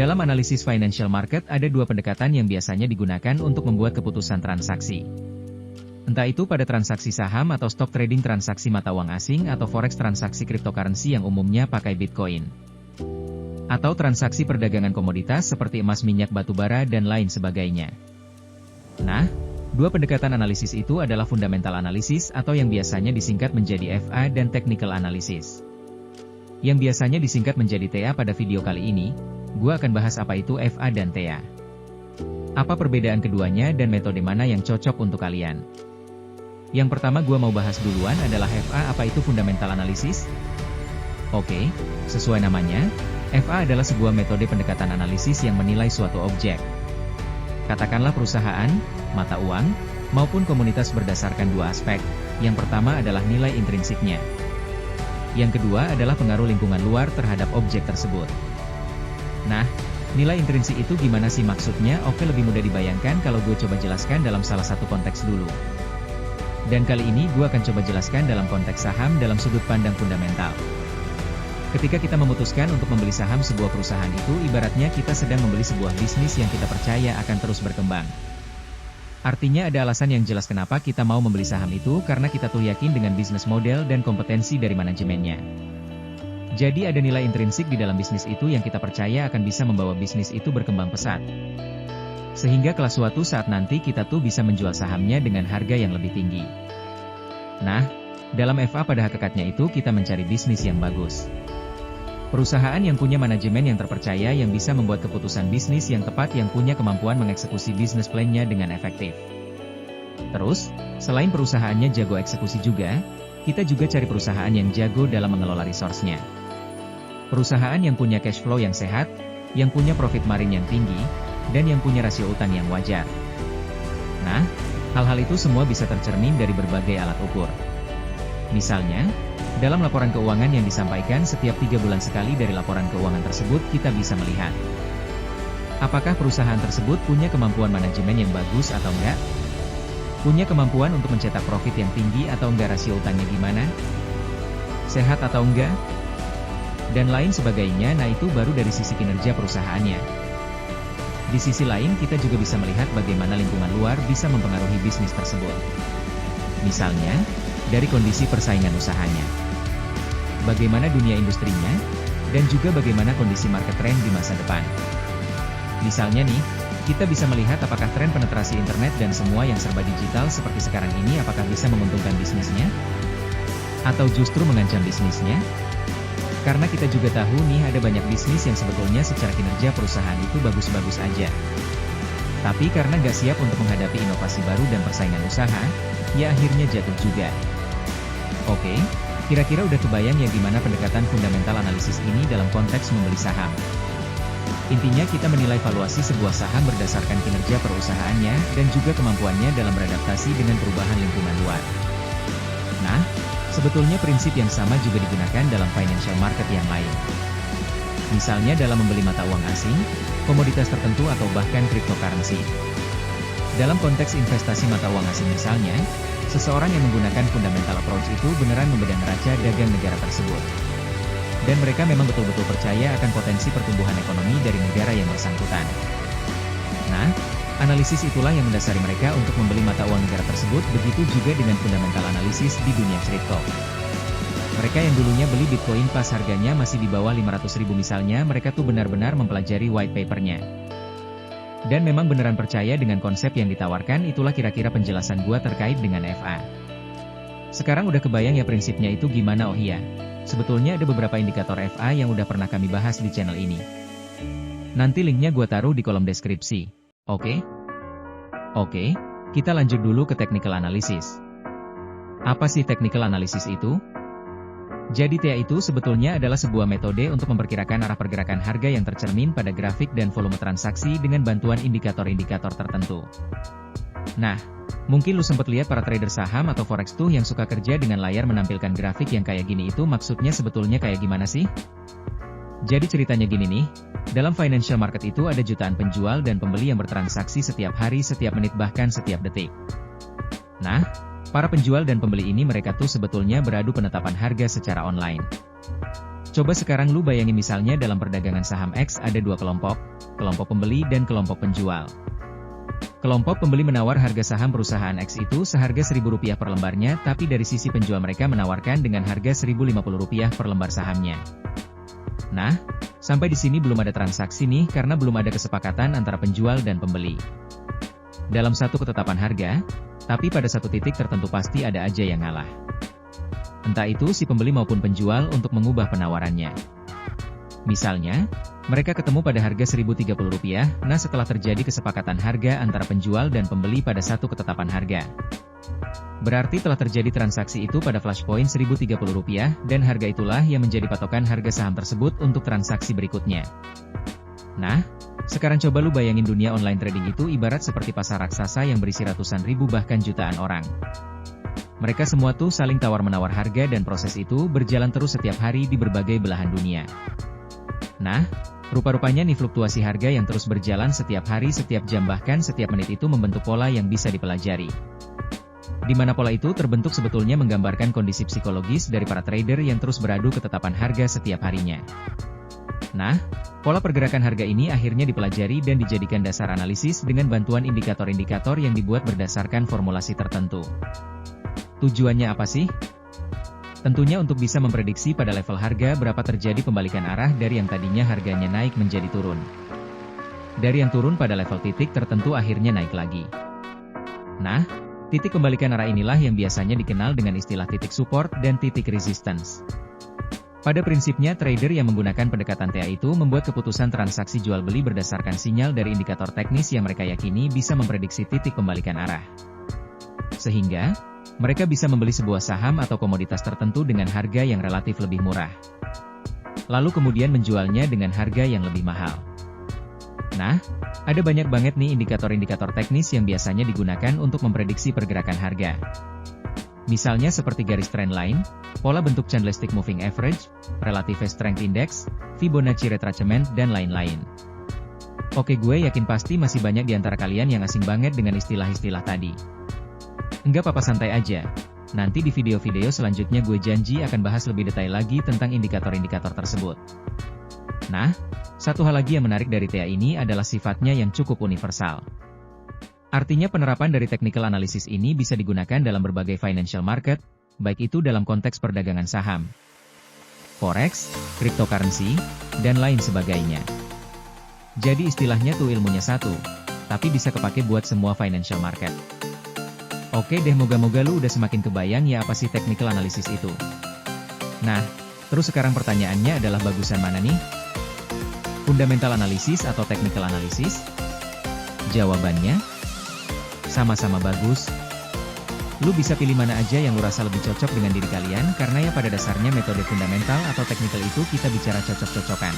Dalam analisis financial market ada dua pendekatan yang biasanya digunakan untuk membuat keputusan transaksi. Entah itu pada transaksi saham atau stock trading, transaksi mata uang asing, atau forex, transaksi cryptocurrency yang umumnya pakai Bitcoin. Atau transaksi perdagangan komoditas seperti emas, minyak, batu bara, dan lain sebagainya. Nah, dua pendekatan analisis itu adalah fundamental analysis atau yang biasanya disingkat menjadi FA dan technical analysis. Yang biasanya disingkat menjadi TA. Pada video kali ini, gue akan bahas apa itu FA dan TA. Apa perbedaan keduanya dan metode mana yang cocok untuk kalian. Yang pertama gue mau bahas duluan adalah FA. Apa itu fundamental analysis? Oke, sesuai namanya, FA adalah sebuah metode pendekatan analisis yang menilai suatu objek. Katakanlah perusahaan, mata uang, maupun komunitas berdasarkan dua aspek. Yang pertama adalah nilai intrinsiknya. Yang kedua adalah pengaruh lingkungan luar terhadap objek tersebut. Nah, nilai intrinsik itu gimana sih maksudnya? Oke, lebih mudah dibayangkan kalau gue coba jelaskan dalam salah satu konteks dulu. Dan kali ini gue akan coba jelaskan dalam konteks saham dalam sudut pandang fundamental. Ketika kita memutuskan untuk membeli saham sebuah perusahaan itu ibaratnya kita sedang membeli sebuah bisnis yang kita percaya akan terus berkembang. Artinya ada alasan yang jelas kenapa kita mau membeli saham itu, karena kita tuh yakin dengan bisnis model dan kompetensi dari manajemennya. Jadi ada nilai intrinsik di dalam bisnis itu yang kita percaya akan bisa membawa bisnis itu berkembang pesat. Sehingga kelak suatu saat nanti kita tuh bisa menjual sahamnya dengan harga yang lebih tinggi. Nah, dalam FA pada hakikatnya itu kita mencari bisnis yang bagus. Perusahaan yang punya manajemen yang terpercaya, yang bisa membuat keputusan bisnis yang tepat, yang punya kemampuan mengeksekusi bisnis plan-nya dengan efektif. Terus, selain perusahaannya jago eksekusi juga, kita juga cari perusahaan yang jago dalam mengelola resource-nya. Perusahaan yang punya cash flow yang sehat, yang punya profit margin yang tinggi, dan yang punya rasio utang yang wajar. Nah, hal-hal itu semua bisa tercermin dari berbagai alat ukur. Misalnya, dalam laporan keuangan yang disampaikan setiap 3 bulan sekali, dari laporan keuangan tersebut kita bisa melihat apakah perusahaan tersebut punya kemampuan manajemen yang bagus atau enggak, punya kemampuan untuk mencetak profit yang tinggi atau enggak, rasio utangnya gimana, sehat atau enggak, dan lain sebagainya. Nah, itu baru dari sisi kinerja perusahaannya. Di sisi lain kita juga bisa melihat bagaimana lingkungan luar bisa mempengaruhi bisnis tersebut. Misalnya, dari kondisi persaingan usahanya, bagaimana dunia industrinya, dan juga bagaimana kondisi market trend di masa depan. Misalnya nih, kita bisa melihat apakah tren penetrasi internet dan semua yang serba digital seperti sekarang ini apakah bisa menguntungkan bisnisnya? Atau justru mengancam bisnisnya? Karena kita juga tahu nih ada banyak bisnis yang sebetulnya secara kinerja perusahaan itu bagus-bagus aja. Tapi karena nggak siap untuk menghadapi inovasi baru dan persaingan usaha, ya akhirnya jatuh juga. Oke, kira-kira udah kebayang ya gimana pendekatan fundamental analisis ini dalam konteks membeli saham. Intinya kita menilai valuasi sebuah saham berdasarkan kinerja perusahaannya dan juga kemampuannya dalam beradaptasi dengan perubahan lingkungan luar. Nah, sebetulnya prinsip yang sama juga digunakan dalam financial market yang lain. Misalnya dalam membeli mata uang asing, komoditas tertentu, atau bahkan cryptocurrency. Dalam konteks investasi mata uang asing misalnya, seseorang yang menggunakan fundamental approach itu beneran membedah neraca dagang negara tersebut. Dan mereka memang betul-betul percaya akan potensi pertumbuhan ekonomi dari negara yang bersangkutan. Nah, analisis itulah yang mendasari mereka untuk membeli mata uang negara tersebut. Begitu juga dengan fundamental analisis di dunia kripto. Mereka yang dulunya beli Bitcoin pas harganya masih di bawah 500.000 misalnya, mereka tuh benar-benar mempelajari white paper-nya. Dan memang beneran percaya dengan konsep yang ditawarkan. Itulah kira-kira penjelasan gua terkait dengan FA. Sekarang udah kebayang ya prinsipnya itu gimana? Oh iya, sebetulnya ada beberapa indikator FA yang udah pernah kami bahas di channel ini. Nanti linknya gua taruh di kolom deskripsi. Oke? Oke, kita lanjut dulu ke technical analysis. Apa sih technical analysis itu? Jadi TA itu sebetulnya adalah sebuah metode untuk memperkirakan arah pergerakan harga yang tercermin pada grafik dan volume transaksi dengan bantuan indikator-indikator tertentu. Nah, mungkin lu sempet lihat para trader saham atau forex tuh yang suka kerja dengan layar menampilkan grafik yang kayak gini. Itu maksudnya sebetulnya kayak gimana sih? Jadi ceritanya gini nih, dalam financial market itu ada jutaan penjual dan pembeli yang bertransaksi setiap hari, setiap menit, bahkan setiap detik. Nah, para penjual dan pembeli ini mereka tuh sebetulnya beradu penetapan harga secara online. Coba sekarang lu bayangin misalnya dalam perdagangan saham X ada dua kelompok pembeli dan kelompok penjual. Kelompok pembeli menawar harga saham perusahaan X itu seharga Rp1.000 per lembarnya, tapi dari sisi penjual mereka menawarkan dengan harga Rp1.050 per lembar sahamnya. Nah, sampai di sini belum ada transaksi nih karena belum ada kesepakatan antara penjual dan pembeli. Dalam satu ketetapan harga, tapi pada satu titik tertentu pasti ada aja yang ngalah. Entah itu si pembeli maupun penjual untuk mengubah penawarannya. Misalnya, mereka ketemu pada harga Rp1.030, nah setelah terjadi kesepakatan harga antara penjual dan pembeli pada satu ketetapan harga. Berarti telah terjadi transaksi itu pada flashpoint Rp1.030, dan harga itulah yang menjadi patokan harga saham tersebut untuk transaksi berikutnya. Nah, sekarang coba lu bayangin dunia online trading itu ibarat seperti pasar raksasa yang berisi ratusan ribu bahkan jutaan orang. Mereka semua tuh saling tawar-menawar harga dan proses itu berjalan terus setiap hari di berbagai belahan dunia. Nah, rupa-rupanya nih fluktuasi harga yang terus berjalan setiap hari, setiap jam bahkan setiap menit itu membentuk pola yang bisa dipelajari. Di mana pola itu terbentuk sebetulnya menggambarkan kondisi psikologis dari para trader yang terus beradu ketetapan harga setiap harinya. Nah, pola pergerakan harga ini akhirnya dipelajari dan dijadikan dasar analisis dengan bantuan indikator-indikator yang dibuat berdasarkan formulasi tertentu. Tujuannya apa sih? Tentunya untuk bisa memprediksi pada level harga berapa terjadi pembalikan arah dari yang tadinya harganya naik menjadi turun. Dari yang turun pada level titik tertentu akhirnya naik lagi. Nah, titik pembalikan arah inilah yang biasanya dikenal dengan istilah titik support dan titik resistance. Pada prinsipnya trader yang menggunakan pendekatan TA itu membuat keputusan transaksi jual beli berdasarkan sinyal dari indikator teknis yang mereka yakini bisa memprediksi titik pembalikan arah. Sehingga, mereka bisa membeli sebuah saham atau komoditas tertentu dengan harga yang relatif lebih murah. Lalu kemudian menjualnya dengan harga yang lebih mahal. Nah, ada banyak banget nih indikator-indikator teknis yang biasanya digunakan untuk memprediksi pergerakan harga. Misalnya seperti garis trendline, pola bentuk candlestick moving average, relative strength index, Fibonacci retracement, dan lain-lain. Oke, gue yakin pasti masih banyak di antara kalian yang asing banget dengan istilah-istilah tadi. Enggak apa-apa, santai aja. Nanti di video-video selanjutnya gue janji akan bahas lebih detail lagi tentang indikator-indikator tersebut. Nah, satu hal lagi yang menarik dari TA ini adalah sifatnya yang cukup universal. Artinya penerapan dari technical analysis ini bisa digunakan dalam berbagai financial market, baik itu dalam konteks perdagangan saham, forex, cryptocurrency, dan lain sebagainya. Jadi istilahnya tuh ilmunya satu, tapi bisa kepake buat semua financial market. Oke deh, moga-moga lu udah semakin kebayang ya apa sih technical analysis itu. Nah, terus sekarang pertanyaannya adalah bagusan mana nih? Fundamental analysis atau technical analysis? Jawabannya, sama-sama bagus. Lu bisa pilih mana aja yang lu rasa lebih cocok dengan diri kalian, karena ya pada dasarnya metode fundamental atau technical itu kita bicara cocok-cocokan.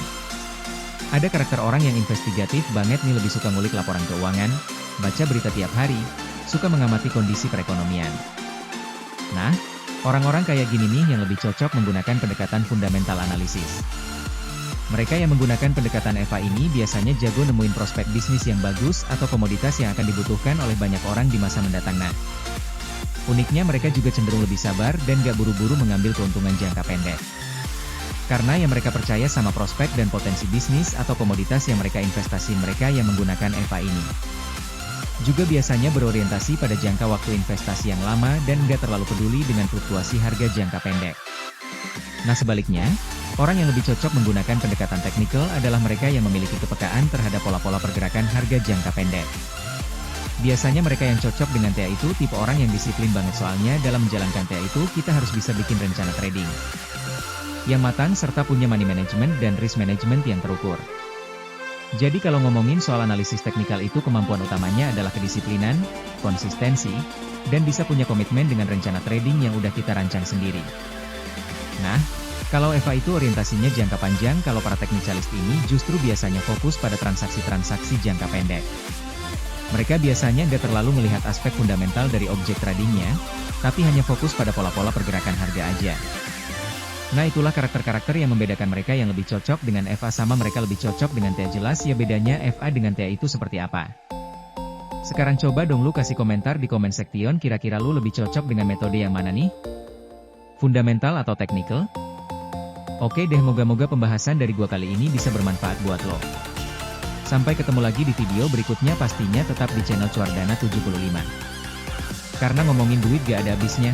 Ada karakter orang yang investigatif banget nih, lebih suka ngulik laporan keuangan, baca berita tiap hari, suka mengamati kondisi perekonomian. Nah, orang-orang kayak gini nih yang lebih cocok menggunakan pendekatan fundamental analysis. Mereka yang menggunakan pendekatan EVA ini biasanya jago nemuin prospek bisnis yang bagus atau komoditas yang akan dibutuhkan oleh banyak orang di masa mendatang. Nah, uniknya mereka juga cenderung lebih sabar dan gak buru-buru mengambil keuntungan jangka pendek. Karena yang mereka percaya sama prospek dan potensi bisnis atau komoditas yang mereka investasi. Mereka yang menggunakan EVA ini juga biasanya berorientasi pada jangka waktu investasi yang lama dan nggak terlalu peduli dengan fluktuasi harga jangka pendek. Nah sebaliknya, orang yang lebih cocok menggunakan pendekatan teknikal adalah mereka yang memiliki kepekaan terhadap pola-pola pergerakan harga jangka pendek. Biasanya mereka yang cocok dengan TA itu tipe orang yang disiplin banget, soalnya dalam menjalankan TA itu kita harus bisa bikin rencana trading yang matang serta punya money management dan risk management yang terukur. Jadi kalau ngomongin soal analisis teknikal itu kemampuan utamanya adalah kedisiplinan, konsistensi, dan bisa punya komitmen dengan rencana trading yang udah kita rancang sendiri. Nah, kalau EVA itu orientasinya jangka panjang, kalau para teknikalis ini justru biasanya fokus pada transaksi-transaksi jangka pendek. Mereka biasanya nggak terlalu melihat aspek fundamental dari objek tradingnya, tapi hanya fokus pada pola-pola pergerakan harga aja. Nah itulah karakter-karakter yang membedakan mereka yang lebih cocok dengan EVA sama mereka lebih cocok dengan TA. Jelas ya bedanya EVA dengan TA itu seperti apa. Sekarang coba dong lu kasih komentar di komen section, kira-kira lu lebih cocok dengan metode yang mana nih? Fundamental atau technical? Oke deh, moga-moga pembahasan dari gua kali ini bisa bermanfaat buat lo. Sampai ketemu lagi di video berikutnya, pastinya tetap di channel Cuardana 75. Karena ngomongin duit gak ada habisnya.